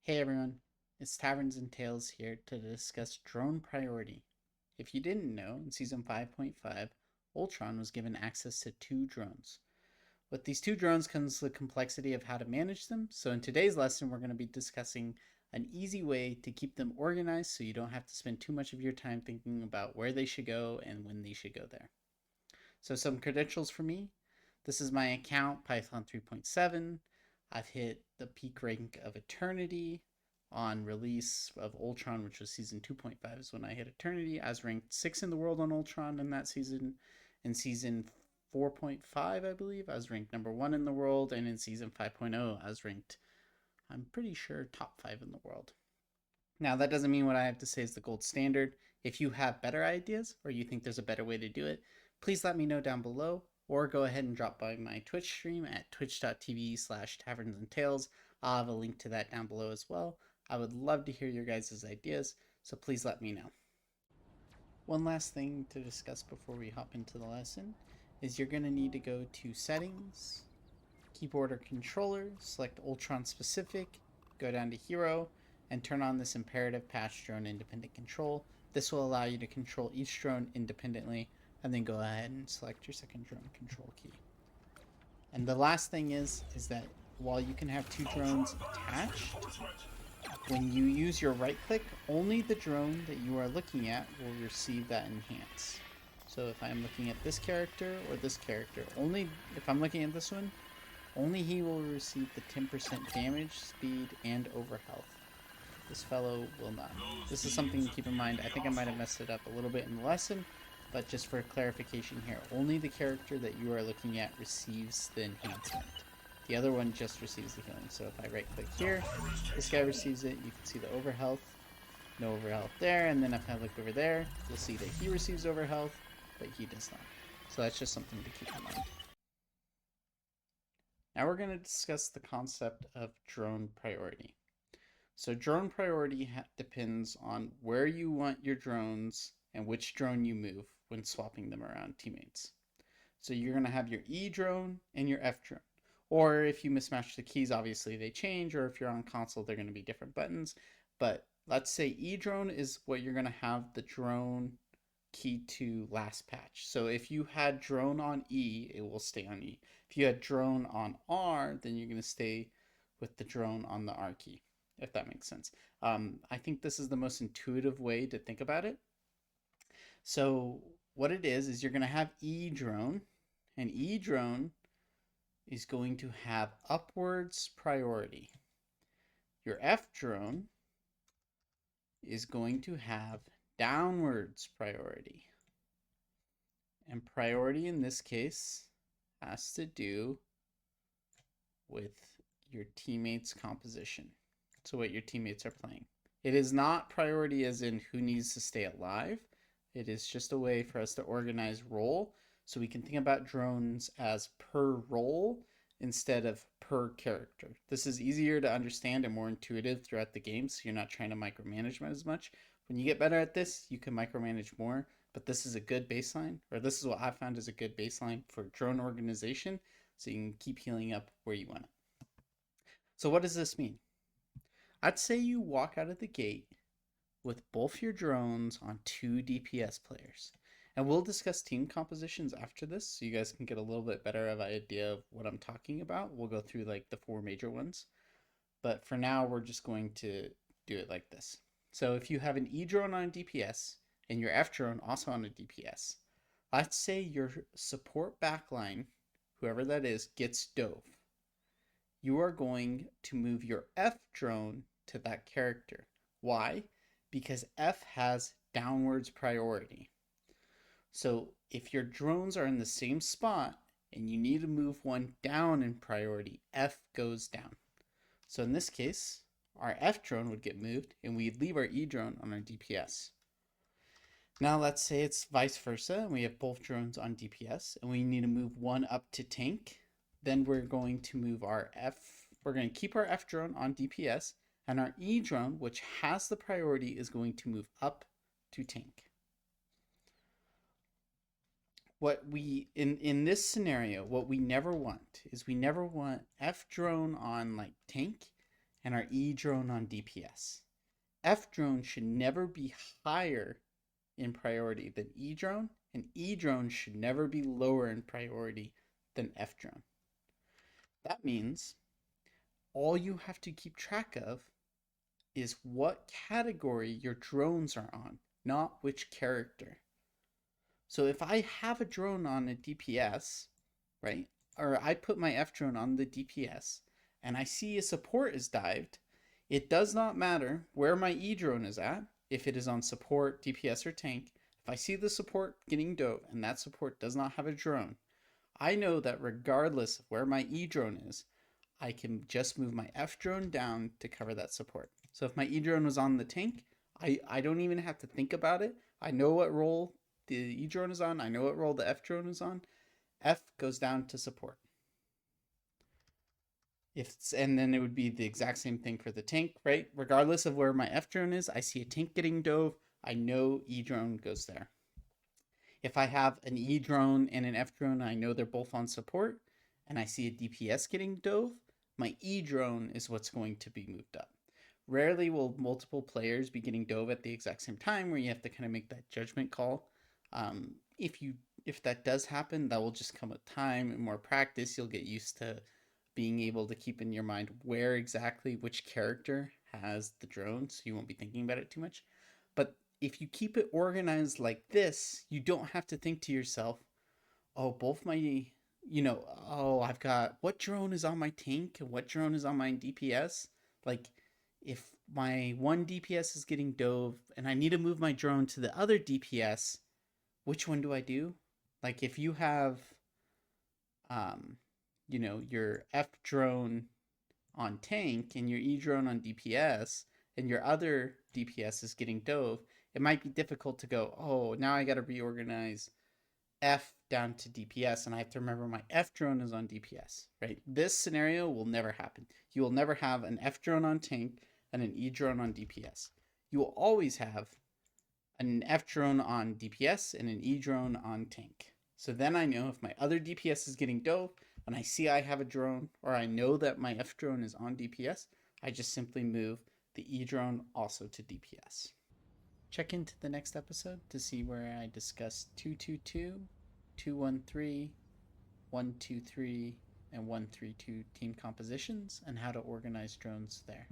Hey everyone, it's Taverns and Tales here to discuss Drone Priority. If you didn't know, in Season 5.5, Ultron was given access to 2 drones. With these 2 drones comes the complexity of how to manage them, so in today's lesson we're going to be discussing an easy way to keep them organized so you don't have to spend too much of your time thinking about where they should go and when they should go there. So some credentials for me. This is my account, Python 3.7. I've hit the peak rank of Eternity on release of Ultron, which was season 2.5 is when I hit Eternity. I was ranked 6 in the world on Ultron in that season. In season 4.5, I believe, I was ranked number 1 in the world. And in season 5.0, I was ranked, I'm pretty sure, top 5 in the world. Now, that doesn't mean what I have to say is the gold standard. If you have better ideas or you think there's a better way to do it, please let me know down below, or go ahead and drop by my Twitch stream at twitch.tv/tavernsandtales. I'll have a link to that down below as well. I would love to hear your guys' ideas, so please let me know. One last thing to discuss before we hop into the lesson is you're going to need to go to Settings, Keyboard or Controller, select Ultron Specific, go down to Hero, and turn on this Imperative Patch Drone Independent Control. This will allow you to control each drone independently, and then go ahead and select your second drone control key. And the last thing is that while you can have 2 drones attached, when you use your right click, only the drone that you are looking at will receive that enhance. So if I'm looking at this character or this character, only if I'm looking at this one, only he will receive the 10% damage, speed, and over health. This fellow will not. This is something to keep in mind. I think I might have messed it up a little bit in the lesson, but just for clarification here, only the character that you are looking at receives the enhancement. The other one just receives the healing. So if I right click here, this guy receives it. You can see the overhealth. No overhealth there. And then if I look over there, you'll see that he receives overhealth, but he does not. So that's just something to keep in mind. Now we're going to discuss the concept of drone priority. So drone priority depends on where you want your drones and which drone you move when swapping them around teammates. So you're going to have your E drone and your F drone. Or if you mismatch the keys, obviously they change, or if you're on console, they're going to be different buttons. But let's say E drone is what you're going to have the drone key to last patch. So if you had drone on E, it will stay on E. If you had drone on R, then you're going to stay with the drone on the R key, if that makes sense. I think this is the most intuitive way to think about it. So what it is you're going to have E drone, and E drone is going to have upwards priority. Your F drone is going to have downwards priority. And priority in this case has to do with your teammates' composition. So what your teammates are playing. It is not priority as in who needs to stay alive. It is just a way for us to organize role so we can think about drones as per role instead of per character. This is easier to understand and more intuitive throughout the game, so you're not trying to micromanage as much. When you get better at this, you can micromanage more, but this is a good baseline, or this is what I found is a good baseline for drone organization, so you can keep healing up where you want it. So what does this mean? I'd say you walk out of the gate with both your drones on 2 DPS players. And we'll discuss team compositions after this, so you guys can get a little bit better of an idea of what I'm talking about. We'll go through like the 4 major ones. But for now, we're just going to do it like this. So if you have an E drone on DPS and your F drone also on a DPS, let's say your support backline, whoever that is, gets dove. You are going to move your F drone to that character. Why? Because F has downwards priority. So if your drones are in the same spot and you need to move one down in priority, F goes down. So in this case, our F drone would get moved and we'd leave our E drone on our DPS. Now let's say it's vice versa and we have both drones on DPS and we need to move one up to tank. Then we're going to move our we're going to keep our F drone on DPS, and our E drone, which has the priority, is going to move up to tank. What we in this scenario, what we never want is we never want F drone on like tank and our E drone on DPS. F drone should never be higher in priority than E drone, and E drone should never be lower in priority than F drone. That means all you have to keep track of is what category your drones are on, not which character. So if I have a drone on a DPS, right, or I put my F drone on the DPS and I see a support is dived, it does not matter where my E drone is at, if it is on support, DPS, or tank. If I see the support getting dove and that support does not have a drone, I know that regardless of where my E drone is, I can just move my F drone down to cover that support. So if my E drone was on the tank, I don't even have to think about it. I know what role the E drone is on. I know what role the F drone is on. F goes down to support. And then it would be the exact same thing for the tank, right? Regardless of where my F drone is, I see a tank getting dove, I know E drone goes there. If I have an E drone and an F drone, I know they're both on support, and I see a DPS getting dove, my E drone is what's going to be moved up. Rarely will multiple players be getting dove at the exact same time, where you have to kind of make that judgment call. If that does happen, that will just come with time and more practice. You'll get used to being able to keep in your mind where exactly which character has the drone, so you won't be thinking about it too much. But if you keep it organized like this, you don't have to think to yourself, oh, both my, I've got what drone is on my tank and what drone is on my DPS. Like, if my one DPS is getting dove and I need to move my drone to the other DPS, which one do I do? Like, if you have, your F drone on tank and your E drone on DPS, and your other DPS is getting dove, it might be difficult to go, oh, now I got to reorganize F down to DPS, and I have to remember my F drone is on DPS, right? This scenario will never happen. You will never have an F drone on tank and an E drone on DPS. You will always have an F drone on DPS and an E drone on tank. So then I know if my other DPS is getting dove and I see I have a drone, or I know that my F drone is on DPS, I just simply move the E drone also to DPS. Check into the next episode to see where I discuss 222, 213, 123, and 132 team compositions and how to organize drones there.